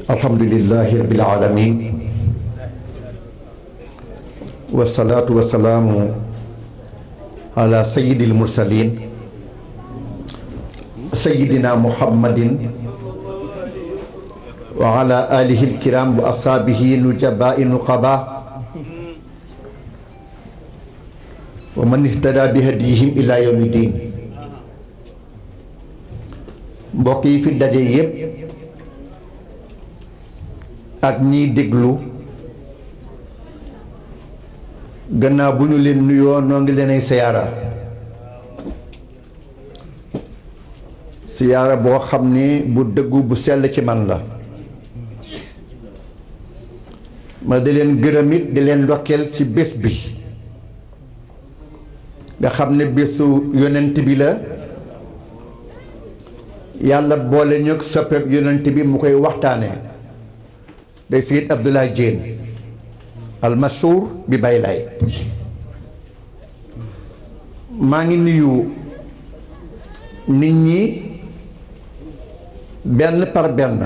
alhamdulillahi rabbil alamin wasalaatu wasalaamu ala sayyidil mursalin sayyidina muhammadin wa ala alihi alkiram wa ashabihi nujabai nuqaba wa man ihtada bi hadihim ila yawmi din. mbokk yi fi daje yépp ak ñiy déglu gannaaw bu ñu leen nuyoo noo ngi leen ay siyaara boo xam ni bu dëggu bu sell ci man la ma di leen gërëm it di leen ndokkeel ci bés bi nga xam ne bésu yonent bi la yàlla boole ñu soppeeb yonent bi mu koy waxtaanee day Seydi Abdoulaye Diène almashhur bi Baye Laye maa ngi nuyu nit ñi benn par benn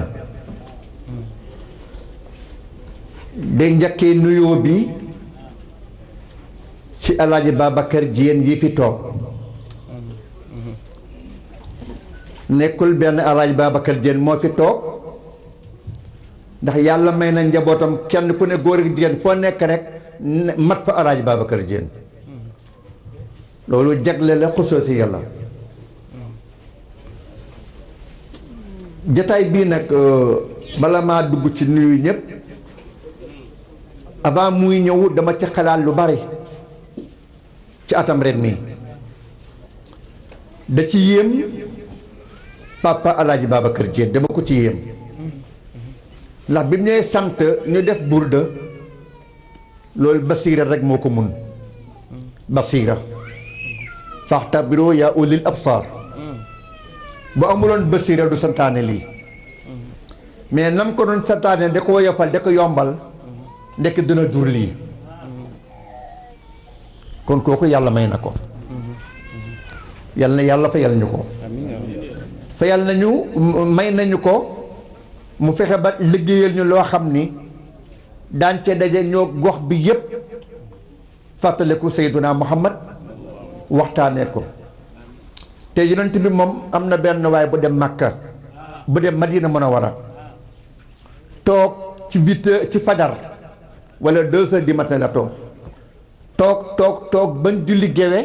de njëkkee nuyoo bi ci Alaaji Babacar Diène yi fi toog nekkul benn Alaaji Babacar Diène moo fi toog ndax yàlla may na njabootam kenn ku ne góor ak jigéen foo nekk rek mat fa Alaaji Babacar Diène loolu jagle la xusuusi yàlla jataay bii nag bala maa dugg ci nuyu ñëpp avant muy ñëw dama ci xalaat lu bari ci atam ren mi da ci yéem papa Alaaji Babacar Diène dama ko ci yéem ndax bi mu ñëwee sant ñu def burda loolu basiira rek moo ko mun basiira faxtabiroo yaa ulil absar bu amuloon basiira du santaane lii mais nam ko doon santaane da ko woyofal da ko yombal ndekk dina jur lii kon kooku yàlla may na ko yàlla na yàlla fayal ñu ko fayal nañu may nañu ko mu fexe ba liggéeyal ñu loo xam ni daan cee daje ñoo gox bi yépp fàttaliku Seyduna Muhammad waxtaanee ko te yonent bi moom am na benn waay bu dem Makka bu dem Madina Munawwara toog ci 8 ci fajar wala 2 heures du matin la toog bañ julli géwe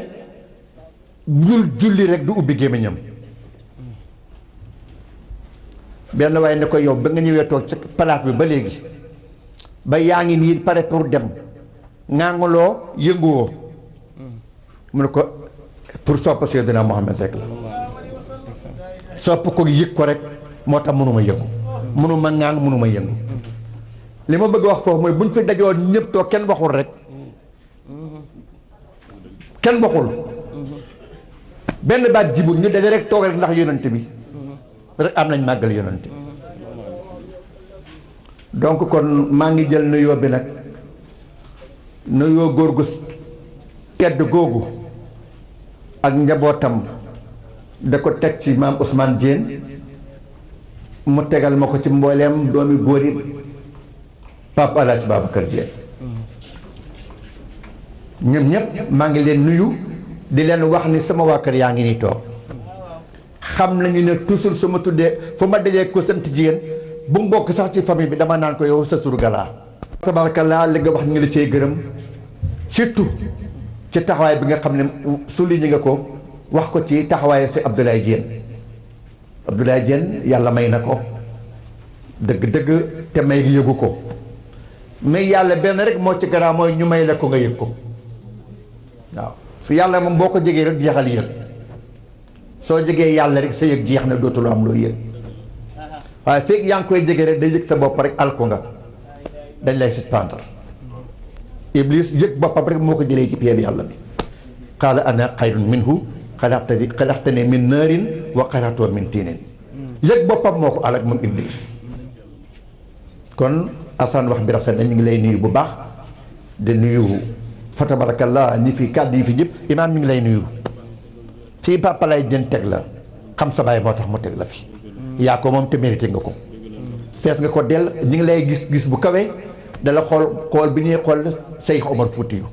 bul julli rek du ubbi gémmiñam benn waaye ne ko yow ba nga ñëwee toog ci place bi ba léegi ba yaa ngi nii pare pour dem ŋaanguloo yënguwoo mu ne ko pour sopp Seydina Muhammad rek la sopp ko yëg ko rek moo tax mënuma yëngu mënuma ŋaang mënuma yëngu li ma bëgg wax foofu mooy buñ fi dajoon ñëpp toog kenn waxul rek kenn waxul benn baat jibul ñu daje rek toog rek ndax yonent bi rek am nañ màggal yonent donc kon maa ngi jël nuyoo bi nag nuyoo góor gu tedd googu ak njabootam da ko teg ci maam Ousmane Diène mu tegal ma ko ci mbooleem doomi góor yi Papa Alaaji Babacar Diène ñoom ñëpp maa ngi leen nuyu di leen wax ni sama waa kër yaa ngi nii toog xam nañu ne toujours su ma tuddee fu ma dajee ko sant jigéen bu mu bokk sax ci famille bi dama naan ko yow sa tur galaa tabarakallah li nga wax ñu ngi la cee gërëm surtout ci taxawaay bi nga xam ne souligné nga ko wax ko ci taxawaay si Abdoulaye Diène yàlla may na ko dëgg-dëgg te may yëgu ko mais yàlla benn rek moo ci garaaw mooy ñu may la ko nga yëg ko waaw su yàlla moom boo ko jegee rek jeexal yëg soo jegee yàlla rek sa yëg jeex na dootuloo am loo yëg waaye fekk yaa ngi koy jege rek day yëg sa bopp rek alko nga dañ lay suspendre Iblis yëg boppam rek moo ko jëlee ci pied yàlla bi qaala ana xayrun minhu xalaqtani min naarin wa xalaqtahu min tiinin yëg boppam moo ko alak moom Iblis kon Assane wax bi rafet na ñu ngi lay nuyu bu baax di nuyu fa tabarakallah ñi fi kàddu yi fi jëpp imaam mi ngi lay nuyu fii Papa Alaaji Diène teg la xam sa baay moo tax mu teg la fi yaa ko moom te mérité nga ko fees nga ko dell ñi ngi lay gis bu kawe dala xool bi ñuy xool Cheikh Omar Foutiyou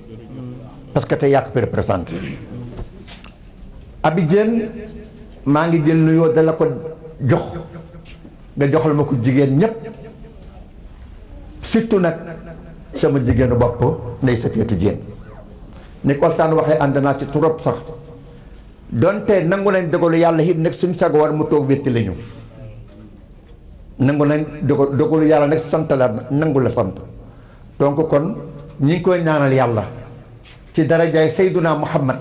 parce que tey yaa ko représenté Abi Diène maa ngi jël nuyoo dala ko jox nga joxal ma ko jigéen ñépp surtout nag sama jigéenu bopp Ndeye Safiatou Diène ni ko saan waxee ànd naa ci trop sax donte nangu nañ dogalu yàlla it nag suñ sago war mu toog wétti la ñu nangu nañ dogalu yàlla nag sant la nangu la sant donc kon ñi ngi koy ñaanal yàlla ci darajaay Seyduna Muhammad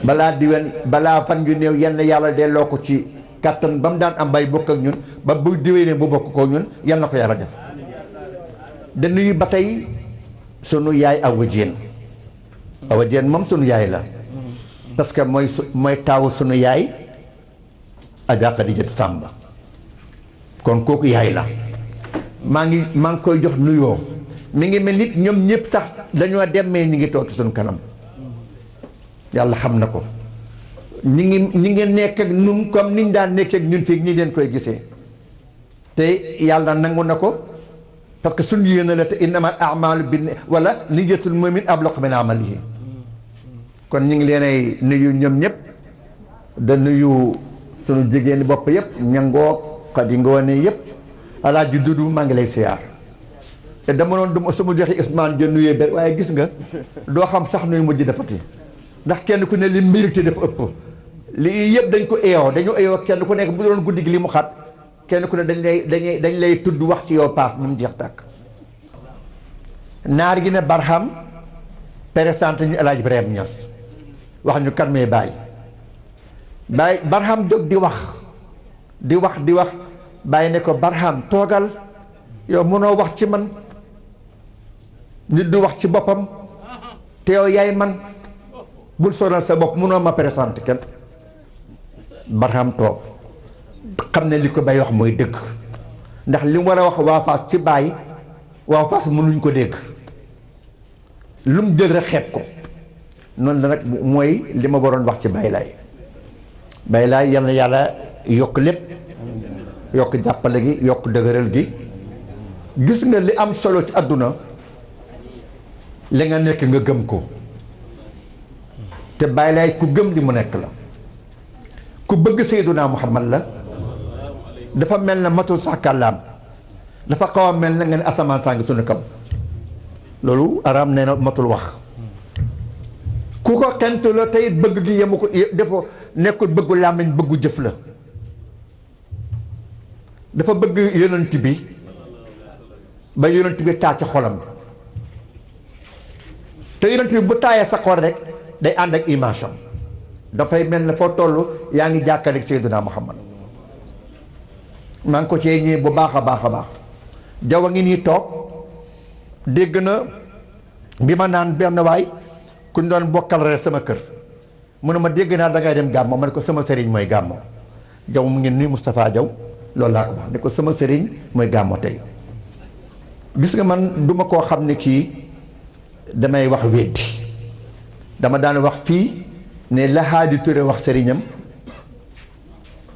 balaa diwen balaa fan yu néew yenn yàlla delloo ko ci kàttan ba mu daan am bay bokk ak ñun ba bu diwénee bu bokk ko ñun yal na ko yàlla def da nuyu ba tey sunu yaay Awa Diène moom sunu yaay la parce que mooy taawu sunu yaay Adja Khadijatu Samba kon kooku yaay la maa ngi koy jox nuyoo mi ngi mel nit ñoom ñëpp sax dañoo demee ñi ngi toog ci sunu kanam yàlla xam na ko ñi ngi nekk ak ñun comme niñ daan nekk ak ñun fii ñi leen koy gisee te yàlla nangu na ko parce que suñu yéene la te innamal a'malu wala niyyatul mu'min ablaqu min amalihi kon ñu ngi leen ay nuyu ñoom ñëpp da nuyu suñu jigéen bopp yëpp ñangoo Xadi Ngoone yëpp Alaaji Dudu maa ngi lay siyaar te dama noon du su ma joxe Ismaan jë nuyee ber waaye gis nga doo xam sax nuy mujj defati ndax kenn ku ne li mérité dafa ëpp lii yëpp dañ ko dañu kenn ku nekk bu doon guddi gi li mu xat kenn ku ne dañ lay tudd wax ci yow paas bu mu jeex tàkk naar gi ne Barham présenté ñu El Hadj Ibrahima Niass wax ñu kan may bàyyi Barham jóg di wax bàyyi ne ko Barham toogal yow mënoo wax ci man nit du wax ci boppam te yow yaay man bul sonal sa bopp mënoo ma présenté kenn Barham toog xam ne li ko bay wax mooy dëgg ndax li mu war a wax waa Fass ci Baye waa Fass mënuñ ko dégg lu mu jël rek xeeb ko noonu la nag mooy li ma waroon wax ci Baye Laay yal na yàlla yokk lépp yokk jàppale gi yokk dëgëral gi gis nga li am solo ci àdduna li nga nekk nga gëm ko te Baye Laay ku gëm li mu nekk la ku bëgg Seyduna Muhammad la dafa mel na matul sax kàllaam dafa xaw a mel na nga ne asamaan saa ngi suñu kaw loolu araam nee na matul wax ku ko xent la tey bëgg gi yemu ko dafa nekkul bëggu làmmiñ bëggu jëf la dafa bëgg yonent bi ba yonent bi taa ci xolam te yonent bi bu taayee sa xol rek day ànd ak image am dafay mel ne foo toll yaa ngi jàkkaleeg Seydina Muhammad maa ngi ko cee ñëwee bu baax a baax jaw a ngi nii toog dégg na bi ma naan benn waay ku ñu doon bokkal rek sama kër mu ne ma dégg naa dangay dem gàmmo ma ne ko sama sëriñ mooy gàmmo jaw mu ngi nii Moustapha Jaw loolu laa ko wax ne ko sama sëriñ mooy gàmmo tey gis nga man duma koo xam ne kii damay wax weddi dama daan wax fii ne la Haadi Touré wax sëriñam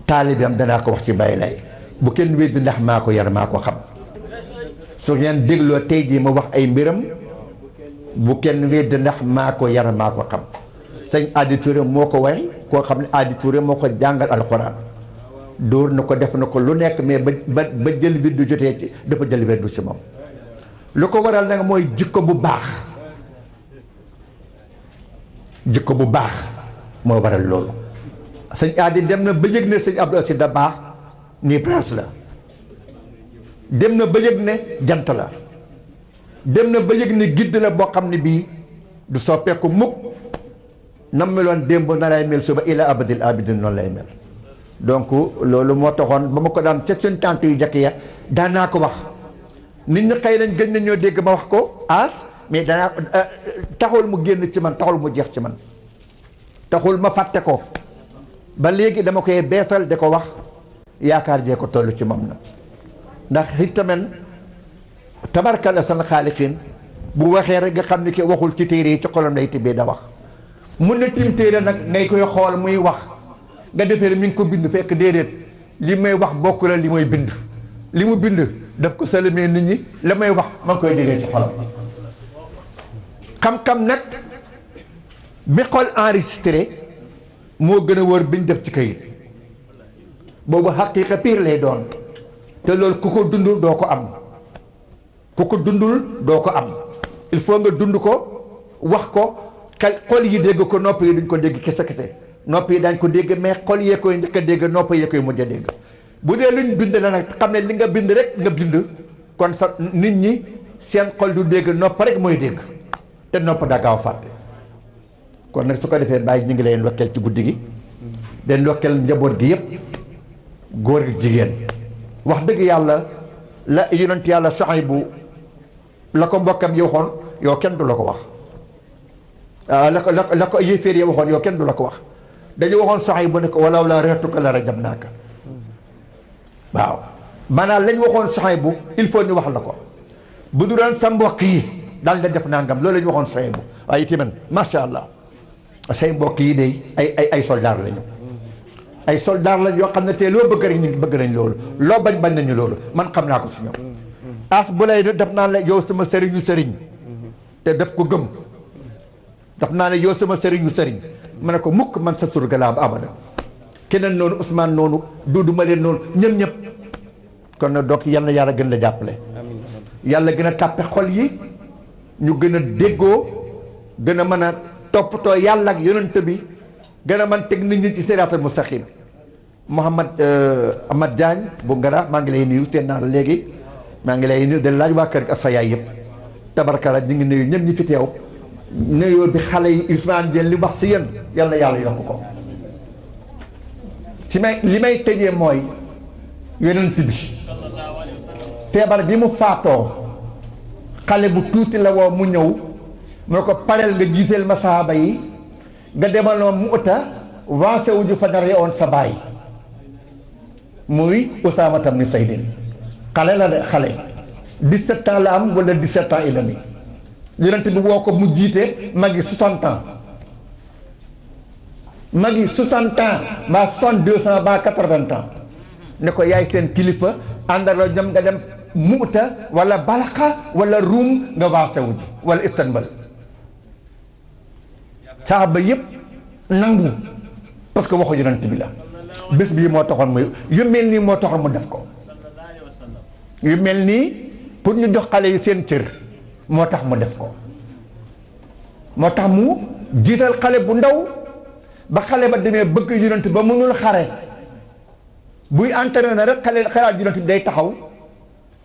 taalibeem danaa ko wax ci Baye Laye bu kenn weddi ndax maa ko yar maa ko xam su ngeen dégloo tey jii ma wax ay mbiram bu kenn weddi ndax maa ko yar maa ko xam sëñ Haadi Touré moo ko way koo xam ne Haadi Touré moo ko jàngal alxuraan dóor na ko def na ko lu nekk mais ba jël wirdu jotee ci dafa jël wirdu ci moom lu ko waral nag mooy jikko bu baax moo waral loolu sëñ Haadi dem na ba yëg ne sëñ Abdou Aziz da baax nii place la dem na ba yëg ne jant la dem na ba yëg ne gidd la boo xam ne bii du soppeeku mukk nam meloon démb na lay mel suba ila abadil abidin noonu lay mel donc loolu moo taxoon ba ma ko daan ca suñ tànt yu jëkk ya daan naa ko wax nit ñi xëy nañ gën nañoo dégg ma wax ko mais danaa taxul mu génn ci man taxul mu jeex ci man taxul ma fàtte ko ba léegi dama koy beesal di ko wax yaakaar jee ko toll ci moom na ndax itamit tabarkal asal xaaliqin bu waxee rek nga xam ni ki waxul ci téere yi ci xolam lay tibbee da wax mun na tim téere nag ngay koy xool muy wax nga defee mi ngi ko bind fekk déedéet li may wax bokk la li may bind li mu bind daf ko sëlëmee nit ñi la may wax ma ngi koy déggee ci xolam xam-xam nag bi xol enregistré moo gën a wóor biñ def ci kayit boobu xaqiiqa pire lay doon te loolu ku ko dundul doo ko am ku ko dundul doo ko am il faut nga dund ko wax ko xol yi dégg ko nopp yi duñ ko dégg kese kese nopp yi dañ ko dégg mais xol yee koy njëkk a dégg nopp yee koy mujj a dégg bu dee luñ bind la nag xam ne li nga bind rek nga bind kon sa nit ñi seen xol du dégg nopp rek mooy dégg te nopp daa gaaw fàtte kon nag su ko defee bàyyi ñu ngi leen ndokkeel ci guddi gi den ndokkeel njaboot gi yëpp góor gi jigéen wax dëgg yàlla la yonent yàlla Suhaybu la ko mbokkam yi waxoon yow kenn du la ko wax la ko yéeféer yi waxoon yow kenn du la ko wax dañu waxoon Suhaybu ne ko walaw laa rahtuka la rajamnaaka waaw maanaam lañ waxoon Suhaybu il faut ñu wax la ko bu du doon sa mbokk yi daal nga def nangam loolu la ñu waxoon Suhaybu waaye itamit macha allah say mbokk yi de ay soldaar lañu ay soldaar lañ yoo xam ne te loo bëgg rek ñu bëgg nañ loolu loo bañ bañ nañu loolu man xam naa ko si ñoom as bu lay def naan la yow sama sëriñu sëriñ te daf ko gëm daf naa ne yow sama sëriñu sëriñ ma ne ko mukk man sa surga laa abada keneen noonu Ousmane noonu Duudu ma leen noonu ñëpp kon nag donc yal na yàlla gën la jàppale yàlla gën a tàppe xol yi ñu gën a déggoo gën a mën a toppatoo yàlla ak yonent bi gën a mën teg nit ñi ci siraatal mustaqim Mouhamad Amad Diagne bu Ngara maa ngi lay nuyu seen naa la léegi maa ngi lay nuyu de laaj waa kër gi ak sa yaay yëpp tabarkala ñu ngi nuyu ñëpp ñi fi teew nuyoo bi xale yi Ousmane Dieng li wax si yéen yal na yàlla yokk ko ci li may tëjee mooy yonent bi feebar bi mu faatoo xale bu tuuti la woo mu ñëw moo ko pareel nga giseel ma saaba yi nga demaloo mu uta vancé wuju fa dara yoon sa baay muy Usaama ibn Zayd xale la de xale 17 ans la am wala 17 ans et demi yonent bi woo ko mu jiite magi 60 ans magi 60 ans mbaa 62 ans mbaa 80 ans ne ko yaay seen kilifa àndaloo ñoom nga dem Muuta wala Balaxa wala Ruum nga vancé wuju wala Istanbul saaba yëpp nangu parce que waxu yonent bi la bés bii moo taxoon muy yu mel nii moo taxoon mu def ko yu mel nii pour ñu jox xale yi seen cër moo tax mu def ko moo tax mu jiital xale bu ndaw ba xale ba demee bëgg yonent ba mënul xare buy entraîné rek xalaat yonent bi day taxaw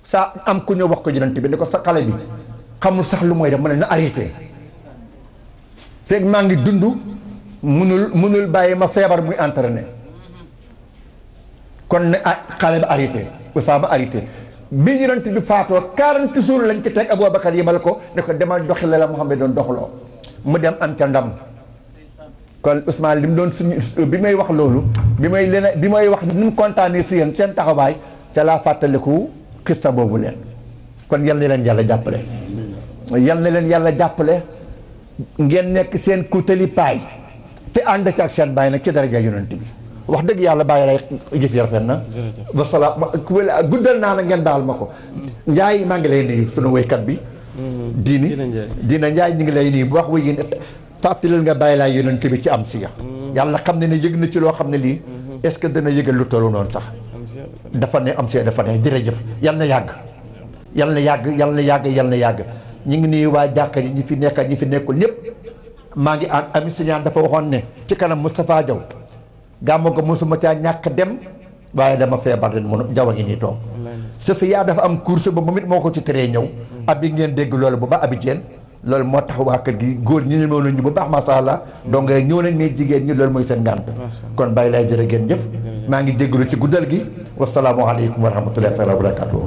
saa am ku ñëw wax ko yonent bi ne ko sa xale bi xamul sax lu mooy def mu ne na arrêté fekk maa ngi dund mënul bàyyi ma feebar muy entraîné kon ne xale ba arrêté Usaama arrêté bi yonent bi faatoo 40 jours lañ ci teg Aboubacar yebal ko ne ko demal doxi la Muhammad doon doxloo mu dem am ca ndam kon Ousmane li mu doon suñu bi may wax loolu bi may wax ni mu kontaanee si yéen seen taxawaay ca laa fàttaliku xista boobu leen kon yal na leen yàlla jàppale yal na leen yàlla jàppale ngeen nekk seen kutali paay te ànd ci ak seen bàyyi nag ci daraja yonent bi wax dëgg yàlla bàyyi lay jëf yi rafet na wasalaam guddal naa na ngeen baal ma ko Njaay maa ngi lay nuyu sunu woykat bi diina Njaay ñu ngi lay nuyu bu wax wéy yéen fàttalil nga bàyyi laay yonent bi ci am siya yàlla xam ne yëg na ci loo xam ne lii est-ce que dana yëgal lu tollu noonu sax dafa ne am siya dafa ne jërëjëf yal na yàgg yal na yàgg yal na yàgg yal na yàgg ñu ngi nuyu waa jàkka yi ñi fi nekk ñi fi nekkul ñëpp maa ngi Ami Siñaan dafa waxoon ne ci kanam Moustapha Diaw gàmmu ko mosuma caa ñàkk dem waaye dama feebar ren mun Diaw a ngi nii toog Sofia dafa am course ba moom it moo ko ci teree ñëw abi ngeen dégg loolu bu baax abi Dieng loolu moo tax waa kër gi góor ñi ñëw nañu bu baax macha allah donc ñëw nañ mais jigéen ñi loolu mooy seen ngànt kon bàyyi lay jërë ngeen jëf maa ngi déglu ci guddal gi wasalaamualeykum wa rahmatullahi taala wa barakatuh